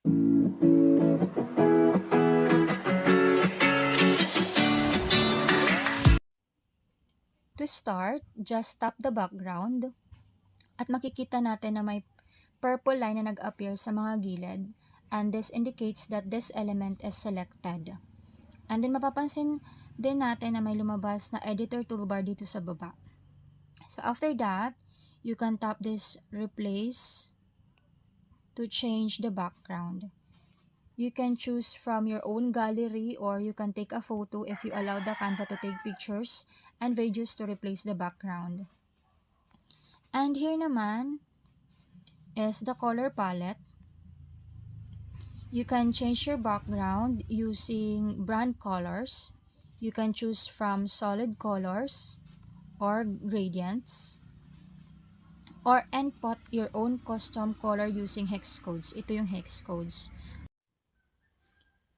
To start, just tap the background at makikita natin na may purple line na nag-appear sa mga gilid, and this indicates that this element is selected. And then mapapansin din natin na may lumabas na editor toolbar dito sa baba. So after that, you can tap this replace to change the background. You can choose from your own gallery, or you can take a photo if you allow the Canva to take pictures and videos to replace the background. And here naman is the color palette. You can change your background using brand colors. You can choose from solid colors or gradients, or input your own custom color using hex codes. Ito yung hex codes.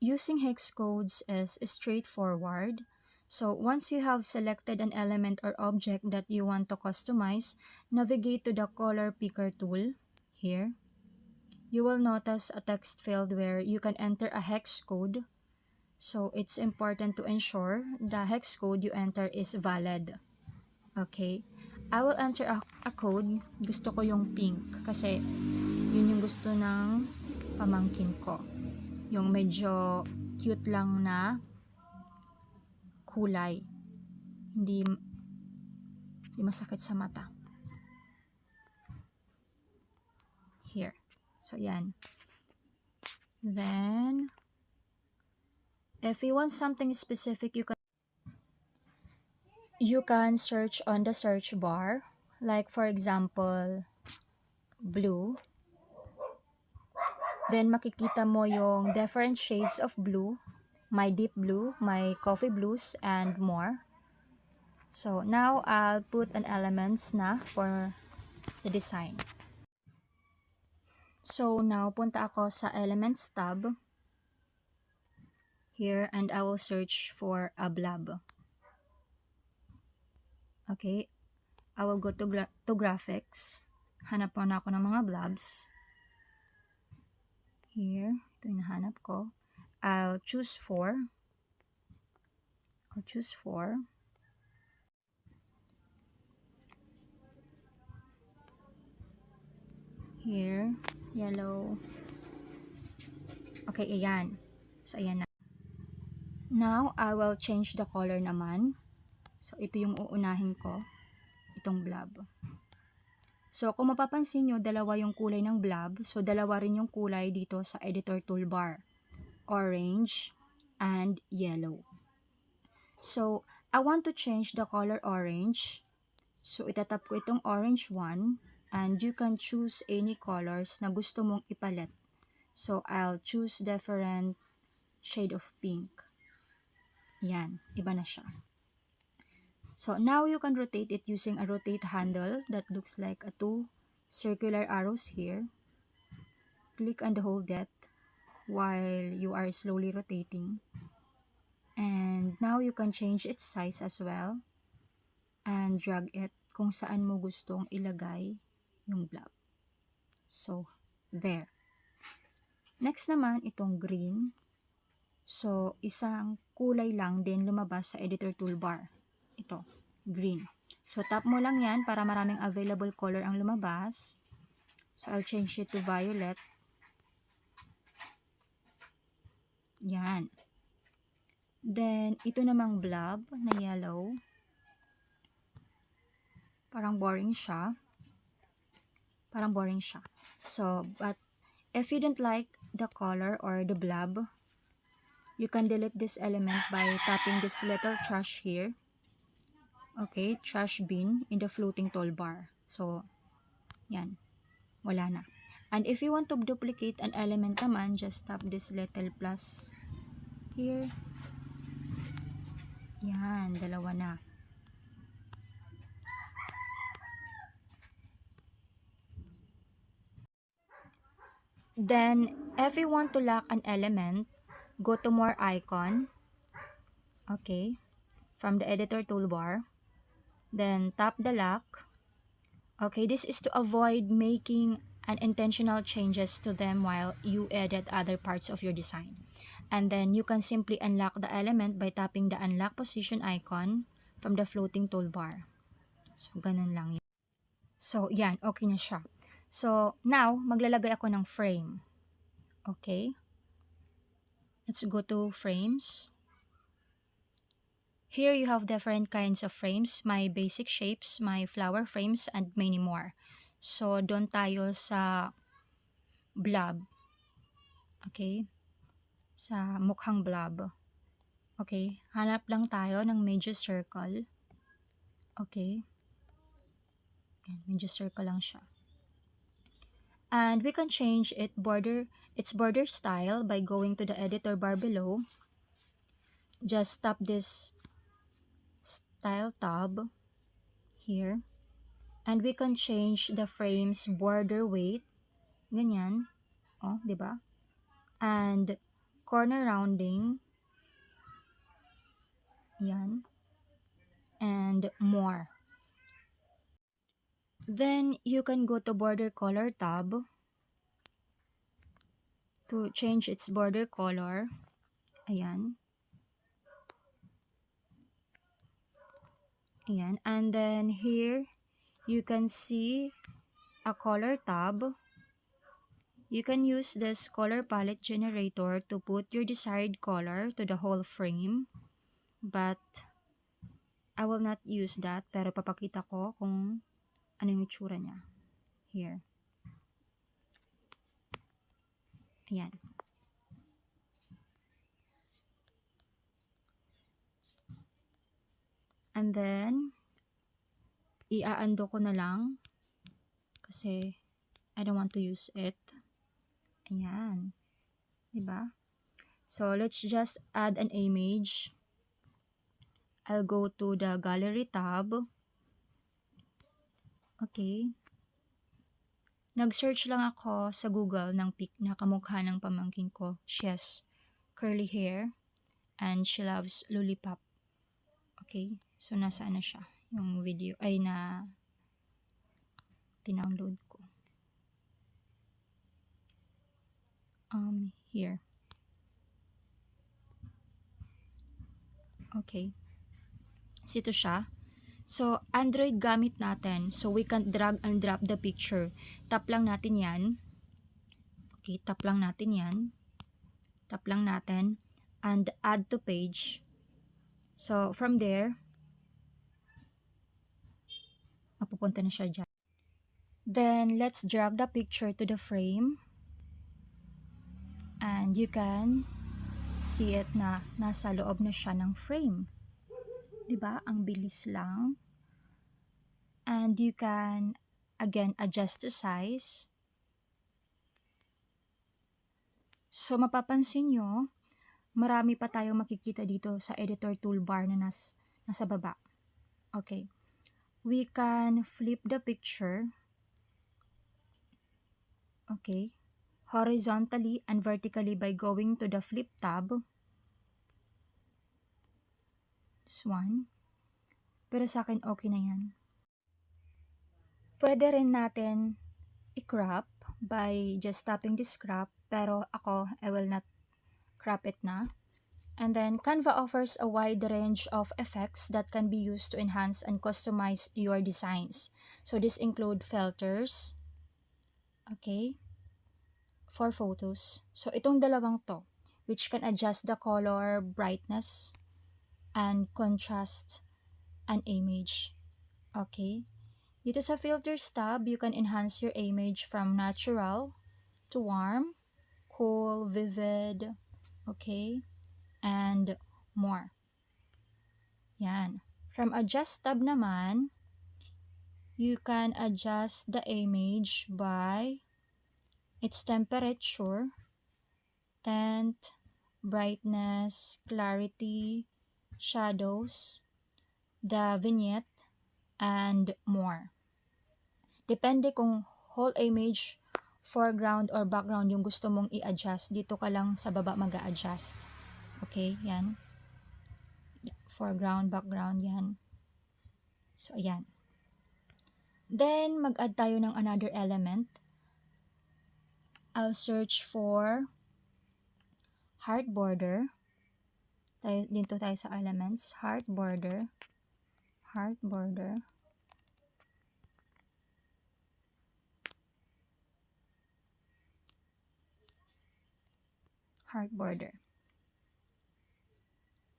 Using hex codes is straightforward. So once you have selected an element or object that you want to customize, navigate to the color picker tool here. You will notice a text field where you can enter a hex code. So it's important to ensure the hex code you enter is valid. Okay, I will enter a code. Gusto ko yung pink kasi yun yung gusto ng pamangkin ko. Yung medyo cute lang na kulay. Hindi masakit sa mata. Here. So, yan. Then, if you want something specific, you can search on the search bar. Like, for example, blue. Then, makikita mo yung different shades of blue. My deep blue, my coffee blues, and more. So, now I'll put an elements na for the design. So, now punta ako sa Elements tab. Here, and I will search for a blob. Okay. I will go to graphics. Hanap po na ako ng mga blobs. Here, ito yung nahanap ko. I'll choose 4. Here, yellow. Okay, ayan. So, ayan na. Now, I will change the color naman. So, ito yung uunahin ko. Itong blob. So, kung mapapansin nyo, dalawa yung kulay ng blob. So, dalawa rin yung kulay dito sa editor toolbar. Orange and yellow. So, I want to change the color orange. So, itatap ko itong orange one. And you can choose any colors na gusto mong ipalit. So, I'll choose different shade of pink. Yan, iba na siya. So, now you can rotate it using a rotate handle that looks like a 2 circular arrows here. Click and hold that while you are slowly rotating. And now you can change its size as well and drag it kung saan mo gustong ilagay yung blob. So, there. Next naman, itong green. So, isang kulay lang din lumabas sa editor toolbar. Ito, green. So, tap mo lang yan para maraming available color ang lumabas. So, I'll change it to violet. Yan. Then, ito namang blob na yellow. Parang boring siya. So, but if you don't like the color or the blob, you can delete this element by tapping this little trash here. Okay, trash bin in the floating toolbar. So, yan. Wala na. And if you want to duplicate an element naman, just tap this little plus here. Yan, dalawa na. Then, if you want to lock an element, go to more icon. Okay, from the editor toolbar. Then, tap the lock. Okay, this is to avoid making and intentional changes to them while you edit other parts of your design. And then you can simply unlock the element by tapping the unlock position icon from the floating toolbar. So, ganun lang yun. So, yan, okay na siya. So, now, maglalagay ako ng frame. Okay? Let's go to frames. Here you have different kinds of frames, my basic shapes, my flower frames, and many more. So, doon tayo sa blob. Okay? Sa mukhang blob. Okay? Hanap lang tayo ng medyo circle. Okay? Medyo circle lang siya. And we can change its border style by going to the editor bar below. Just tap this style tab here. And we can change the frame's border weight. Ganyan. Oh, di ba? And corner rounding. Yan. And more. Then you can go to border color tab to change its border color. Ayan. Ayan. And then here you can see a color tab. You can use this color palette generator to put your desired color to the whole frame. But I will not use that, pero papakita ko kung ano yung itsura niya. Here. Ayan. And then, i-undo ko na lang kasi I don't want to use it. Ayan. Diba? So, let's just add an image. I'll go to the gallery tab. Okay. Nag-search lang ako sa Google ng pic na kamukha ng pamangkin ko. She has curly hair and she loves lollipop. Okay. So, nasaan na siya? Yung video ay na tinownload ko. Here. Okay. So, ito siya. So, Android gamit natin. So, we can drag and drop the picture. Tap lang natin yan. Okay, tap lang natin yan. Tap lang natin. And add to page. So, from there, mapupunta na siya dyan. Then, let's drag the picture to the frame. And you can see it na nasa loob na siya ng frame. Diba? Ang bilis lang. And you can, again, adjust the size. So, mapapansin nyo, marami pa tayong makikita dito sa editor toolbar na nasa baba. Okay. We can flip the picture. Okay. Horizontally and vertically by going to the flip tab. This one. Pero sa akin, okay na yan. Pwede rin natin i-crop by just tapping this crop. Pero ako, I will not crop it na. And then, Canva offers a wide range of effects that can be used to enhance and customize your designs. So, this include filters. Okay. For photos. So, itong dalawang to, which can adjust the color, brightness, and contrast an image. Okay. Dito sa filters tab, you can enhance your image from natural to warm, cool, vivid, okay, and more. Yan. From adjust tab naman, you can adjust the image by its temperature, tint, brightness, clarity, shadows, the vignette, and more. Depende kung whole image, foreground, or background yung gusto mong i-adjust. Dito ka lang sa baba mag-a-adjust. Okay, yan. Foreground, background, yan. So, ayan. Then, mag-add tayo ng another element. I'll search for heart border. Dito tayo sa elements. Heart border. Heart border. Heart border.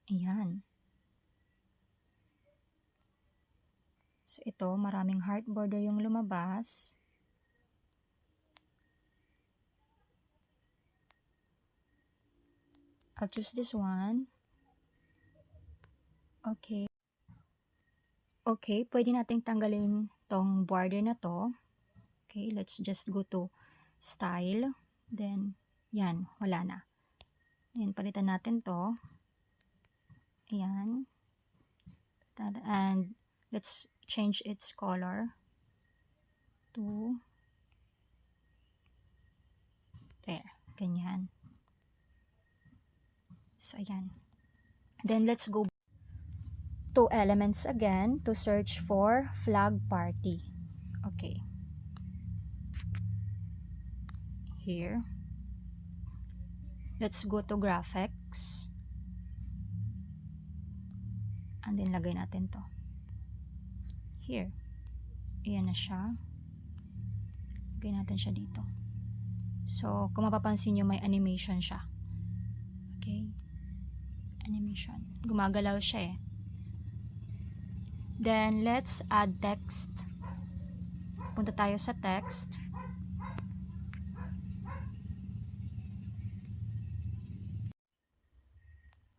Ayan. So, ito, maraming heart border yung lumabas. I'll choose this one. Okay. Okay, pwede nating tanggalin tong border na to. Okay, let's just go to style. Then, yan, wala na. Then, palitan natin to. Ayan. And, let's change its color to there. Ganyan. So, ayan. Then, let's go to elements again to search for flag party. Okay. Here. Let's go to graphics. And then, lagay natin to. Here. Ayan na siya. Lagay natin siya dito. So, kung mapapansin nyo, may animation siya. Okay. Animation. Gumagalaw siya eh. Then, let's add text. Punta tayo sa text.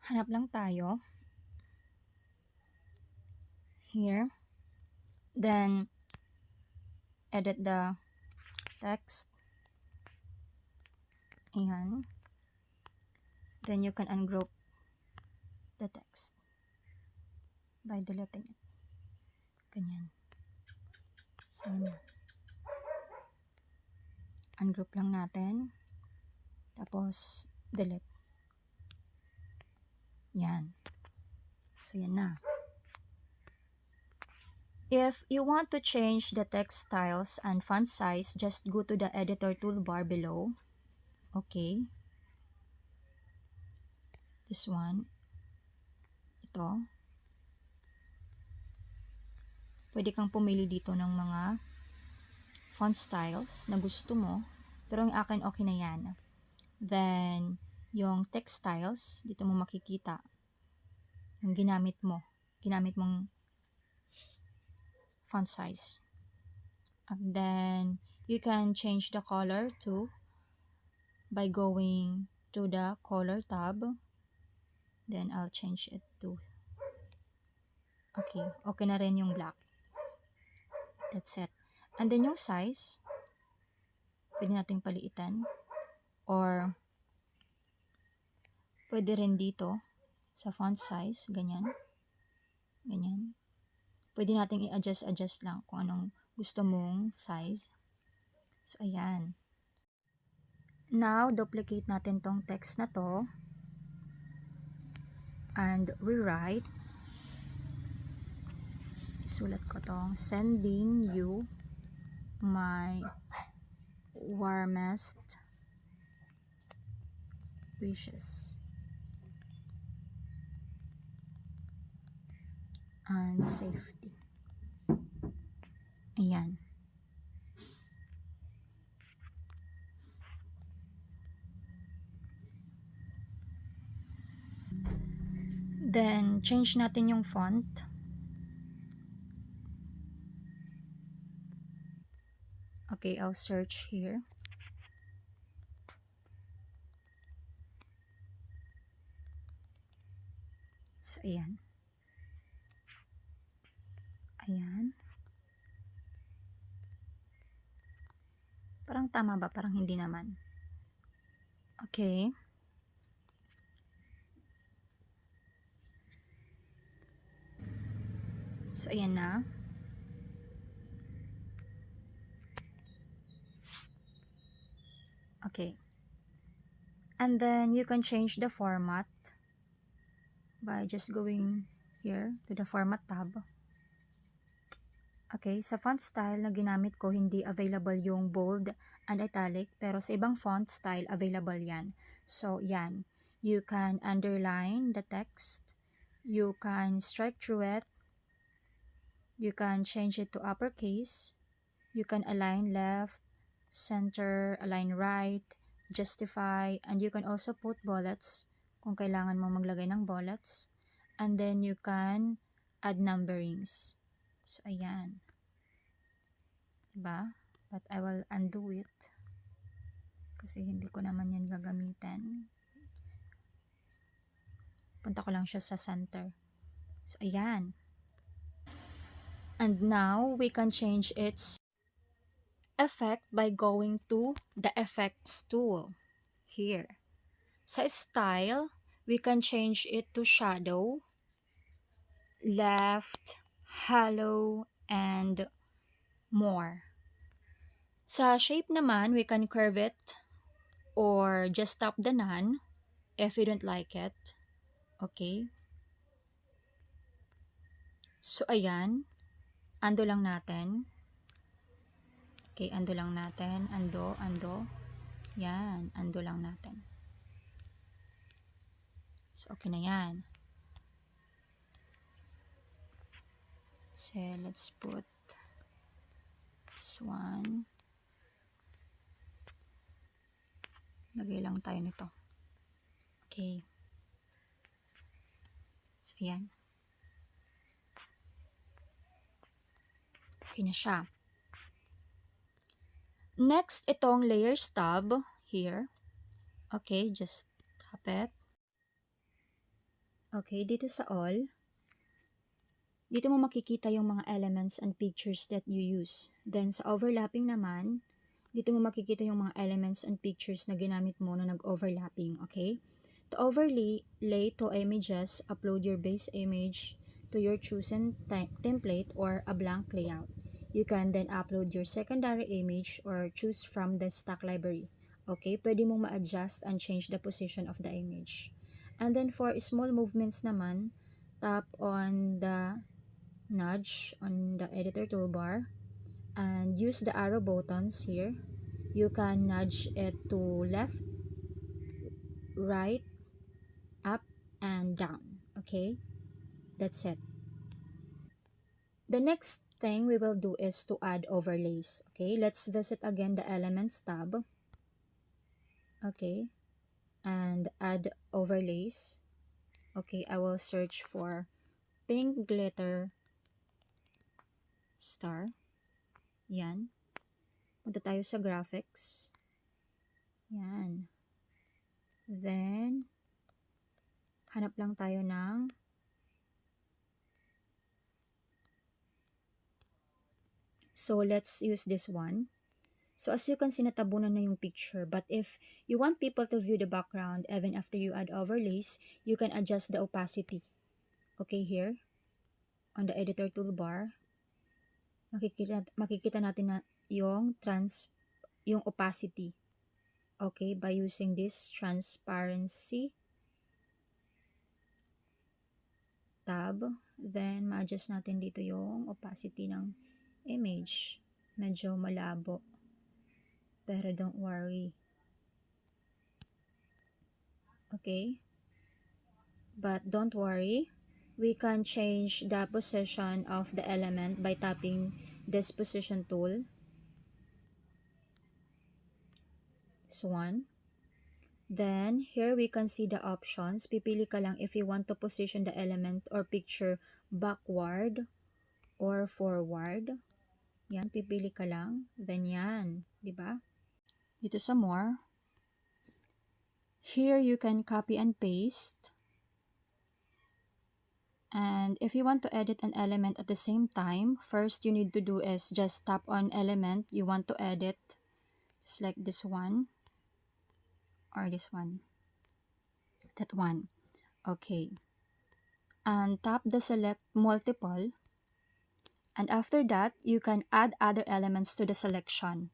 Hanap lang tayo. Here. Then, edit the text. Ayan. Then, you can ungroup the text by deleting it. Ganyan. So, yun. Ungroup lang natin. Tapos, delete. Yan. So, yan na. If you want to change the text styles and font size, just go to the editor toolbar below. Okay. This one. Ito. Pwede kang pumili dito ng mga font styles na gusto mo. Pero yung akin, okay na yan. Then, yung text styles, dito mo makikita yung ginamit mo. Ginamit mong font size. And then, you can change the color too by going to the color tab. Then, I'll change it to okay na rin yung black. That's it. And then, yung size, pwede nating paliitan. Or, pwede rin dito sa font size, ganyan. Ganyan. Pwede nating i-adjust lang kung anong gusto mong size. So, ayan. Now, duplicate natin tong text na to. And rewrite. Isulat ko tong sending you my warmest wishes and safety. Ayan. Then, change natin yung font. Okay, I'll search here. So, ayan. Ayan. Parang tama ba? Parang hindi naman. Okay. So, ayan na. Okay. And then, you can change the format by just going here to the format tab. Okay, sa font style na ginamit ko, hindi available yung bold and italic, pero sa ibang font style, available yan. So, yan. You can underline the text. You can strike through it. You can change it to uppercase. You can align left, center, align right, justify, and you can also put bullets kung kailangan mo maglagay ng bullets. And then you can add numberings. So, ayan. Diba? But I will undo it. Kasi hindi ko naman yan gagamitin. Punta ko lang siya sa center. So, ayan. And now, we can change its effect by going to the effects tool. Here. Sa style, we can change it to shadow, left, hollow, and more. Sa shape naman, we can curve it or just tap the none if you don't like it. Okay? So, ayan. Undo lang natin. Okay, undo lang natin. Undo. Yan, undo lang natin. So, okay na yan. So, let's put this one. Lagay lang tayo nito. Okay. So, yan. Okay na siya. Next, itong layers tab here. Okay, just tap it. Okay, dito sa all, dito mo makikita yung mga elements and pictures that you use. Then, sa overlapping naman, dito mo makikita yung mga elements and pictures na ginamit mo na nag-overlapping, okay? To overlay to images, upload your base image to your chosen template or a blank layout. You can then upload your secondary image or choose from the stock library. Okay, pwede mong ma-adjust and change the position of the image. And then for small movements naman, tap on the nudge on the editor toolbar and use the arrow buttons here. You can nudge it to left, right, up, and down. Okay, that's it. The next thing we will do is to add overlays. Okay, let's visit again the Elements tab. Okay, and add overlays. Okay, I will search for pink glitter star. Yan. Punta tayo sa graphics. Yan. Then, hanap lang tayo ng so, let's use this one. So, as you can see, natabunan na yung picture. But if you want people to view the background even after you add overlays, you can adjust the opacity. Okay, here, on the editor toolbar, makikita natin na yung opacity. Okay, by using this transparency tab, then ma-adjust natin dito yung opacity ng image. Medyo malabo. Pero don't worry. Okay? But don't worry. We can change the position of the element by tapping this position tool. This one. Then, here we can see the options. Pipili ka lang if you want to position the element or picture backward or forward. Yan, pipili ka lang. Then yan, di ba? Dito sa more. Here you can copy and paste. And if you want to edit an element at the same time, first you need to do is just tap on element you want to edit. Just like this one. Or this one. That one. Okay. And tap the select multiple. And after that, you can add other elements to the selection.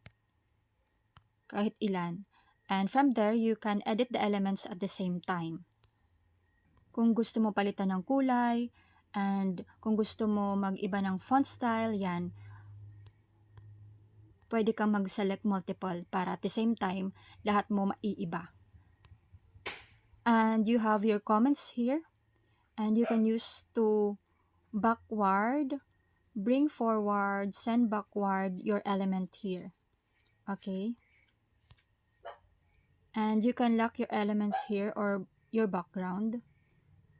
Kahit ilan. And from there, you can edit the elements at the same time. Kung gusto mo palitan ng kulay, and kung gusto mo mag-iba ng font style, yan. pwede kang mag-select multiple para at the same time, lahat mo maiiba. And you have your comments here. And you can use to backward, bring forward, send backward your element here. Okay? And you can lock your elements here or your background.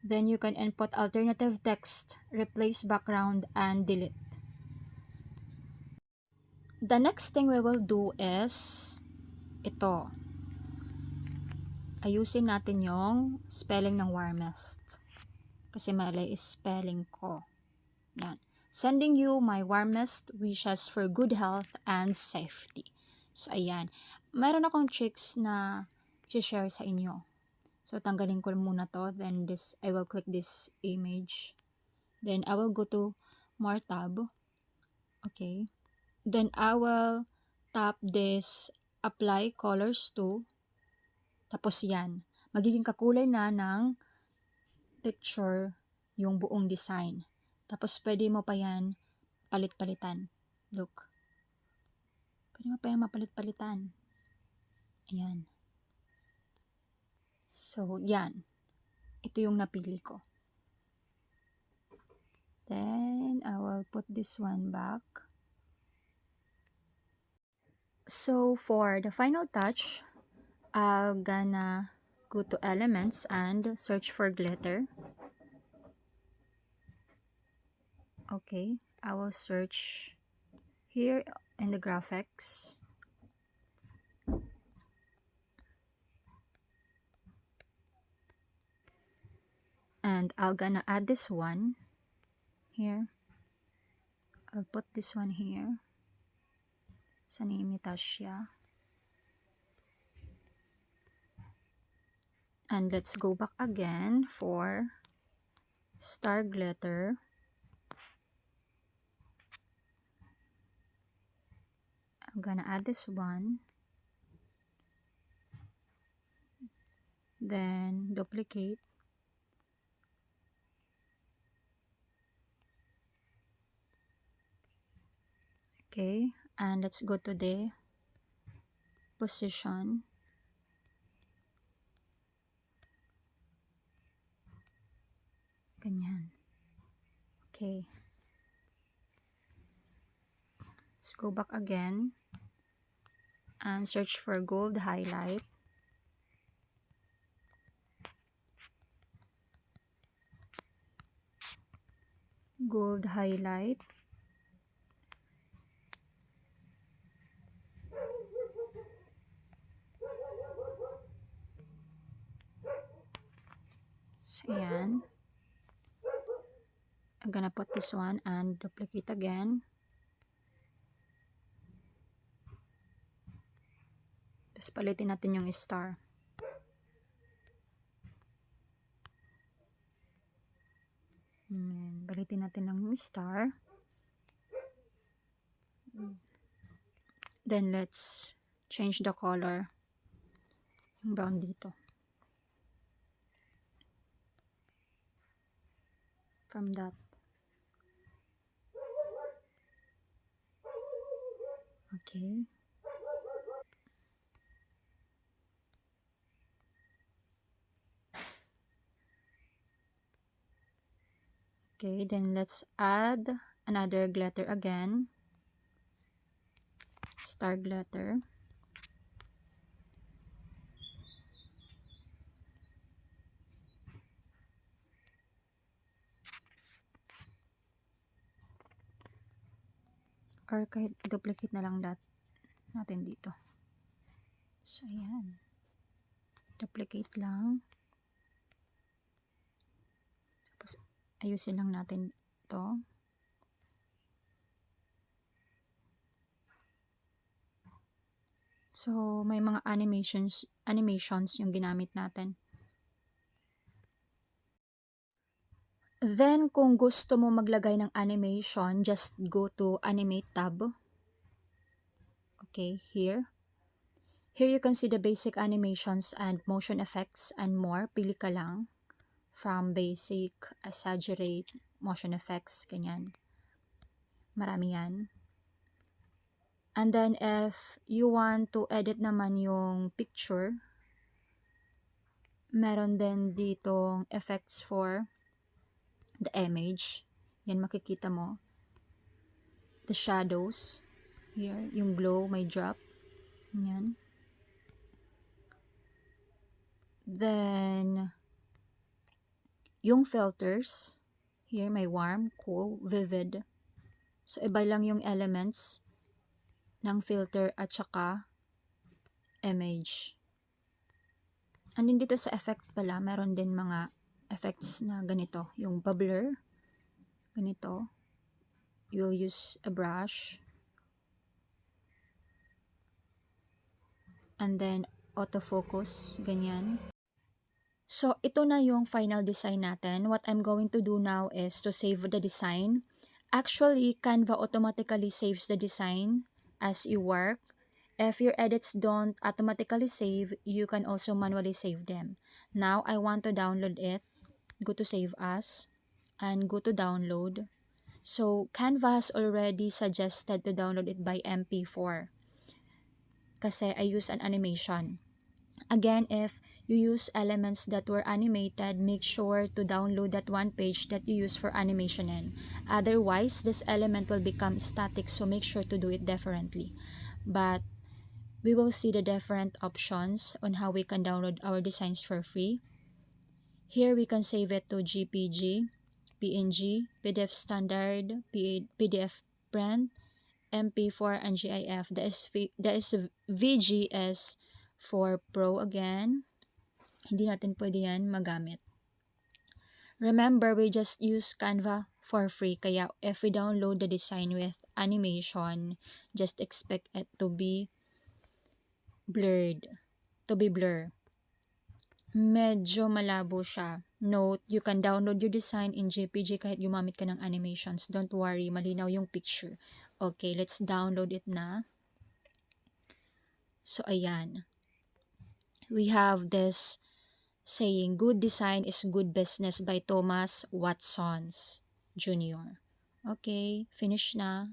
Then you can input alternative text, replace background, and delete. The next thing we will do is ito. Ayusin natin yung spelling ng warmest. Kasi mali is spelling ko. Yan. Sending you my warmest wishes for good health and safety. So, ayan. Meron akong tricks na i-share sa inyo. So, tanggalin ko muna to. Then, I will click this image. Then, I will go to more tab. Okay. Then, I will tap this apply colors to. Tapos, yan. Magiging kakulay na ng picture yung buong design. Tapos, pwede mo pa yan palit-palitan. Look. Pwede mo pa yan mapalit-palitan. Ayan. So, yan. Ito yung napili ko. Then, I will put this one back. So, for the final touch, I'm gonna go to elements and search for glitter. Okay, I will search here in the graphics. And I'm gonna add this one here. I'll put this one here. Sanimita siya. And let's go back again for star glitter. I'm gonna add this one. Then duplicate. Okay, and let's go to the position. Ganyan. Okay. Let's go back again and search for gold highlight. Gold highlight. So, ayan. I'm gonna put this one and duplicate again. Tapos palitin natin yung star. Palitin natin ng star. Then let's change the color. Yung brown dito. From that. Okay. Okay, then let's add another glitter again. Star glitter. Or kahit duplicate na lang natin dito. So, ayan. Duplicate lang. Tapos, ayusin lang natin ito. So, may mga animations yung ginamit natin. Then, kung gusto mo maglagay ng animation, just go to Animate tab. Okay, here. Here you can see the basic animations and motion effects and more. Pili ka lang. From basic, exaggerate, motion effects, ganyan. Marami yan. And then if you want to edit naman yung picture, meron din ditong effects for the image. Yan, makikita mo. The shadows. Here, yung glow, may drop. Yan. Then, yung filters. Here, may warm, cool, vivid. So, iba lang yung elements ng filter at saka image. And din dito sa effect pala, meron din mga effects na ganito. Yung blur, ganito. You'll use a brush. And then, autofocus, ganyan. So, ito na yung final design natin. What I'm going to do now is to save the design. Actually, Canva automatically saves the design as you work. If your edits don't automatically save, you can also manually save them. Now, I want to download it. Go to Save As and go to Download. So, Canva has already suggested to download it by MP4 kasi I use an animation. Again, if you use elements that were animated, make sure to download that one page that you use for animation in. Otherwise, this element will become static, so make sure to do it differently. But we will see the different options on how we can download our designs for free. Here, we can save it to JPG, PNG, PDF standard, PDF print, MP4, and GIF. The SVG is for Pro again. Hindi natin pwede yan magamit. Remember, we just use Canva for free. Kaya if we download the design with animation, just expect it to be blurred. Medyo malabo siya. Note, you can download your design in JPG kahit gumamit ka ng animations. Don't worry, malinaw yung picture. Okay, let's download it na. So, ayan. We have this saying, "Good design is good business" by Thomas Watsons Jr. Okay, finish na.